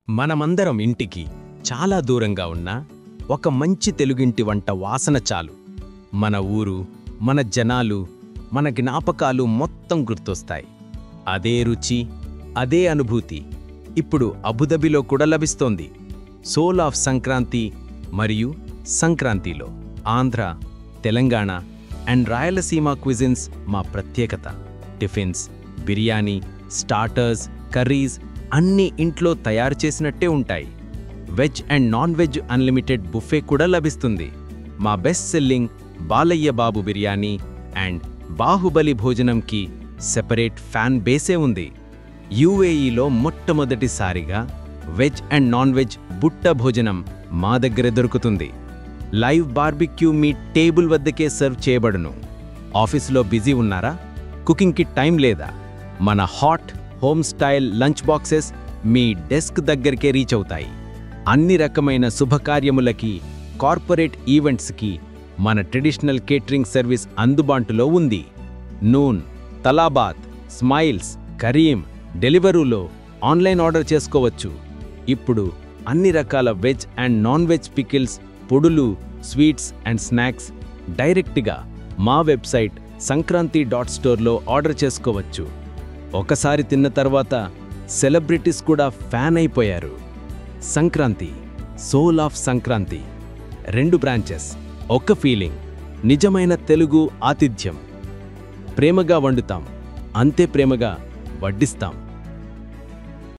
మనమందరం ఇంటికి చాలా దూరంగా ఉన్న ఒక మంచి తెలుగింటి వంట వాసన చాలు మన ఊరు, మన జనాలు, మన జ్ఞాపకాలు మొత్తం గుర్తొస్తాయి. అదే రుచి, అదే అనుభూతి ఇప్పుడు అబుదాబిలో కూడా లభిస్తోంది. సోల్ ఆఫ్ సంక్రాంతి మరియు సంక్రాంతిలో ఆంధ్ర, తెలంగాణ అండ్ రాయలసీమ క్విజిన్స్ మా ప్రత్యేకత. టిఫిన్స్, బిర్యానీ, స్టార్టర్స్, కర్రీస్ అన్నీ ఇంట్లో తయారు చేసినట్టే ఉంటాయి. Veg and non veg unlimited buffet కూడా లభిస్తుంది. మా best selling Balayya Babu biryani and Baahubali భోజనంకి సెపరేట్ ఫ్యాన్ బేసే ఉంది. యూఏఈలో మొట్టమొదటిసారిగా వెజ్ అండ్ నాన్ వెజ్ బుట్ట భోజనం మా దగ్గర దొరుకుతుంది. లైవ్ బార్బిక్యూ మీ టేబుల్ వద్దకే సర్వ్ చేయబడును. ఆఫీసులో బిజీ ఉన్నారా? కుకింగ్కి టైం లేదా? మన hot home style lunch boxes మీ డెస్క్ దగ్గరికే రీచ్ అవుతాయి. అన్ని రకమైన శుభకార్యములకి, కార్పొరేట్ ఈవెంట్స్కి మన ట్రెడిషనల్ కేటరింగ్ సర్వీస్ అందుబాటులో ఉంది. నూన్, తలాబాత్, స్మైల్స్, కరీం, డెలివరీలో ఆన్లైన్ ఆర్డర్ చేసుకోవచ్చు. ఇప్పుడు అన్ని రకాల veg and non veg pickles, పొడులు, స్వీట్స్ అండ్ స్నాక్స్ డైరెక్ట్గా మా వెబ్సైట్ సంక్రాంతి.స్టోర్లో ఆర్డర్ చేసుకోవచ్చు. ఒకసారి తిన్న తర్వాత సెలబ్రిటీస్ కూడా ఫ్యాన్ అయిపోయారు. Sankranti, soul of Sankranti, 2 branches, ఒక్క ఫీలింగ్, నిజమైన తెలుగు ఆతిథ్యం. ప్రేమగా వండుతాం, అంతే ప్రేమగా వడ్డిస్తాం.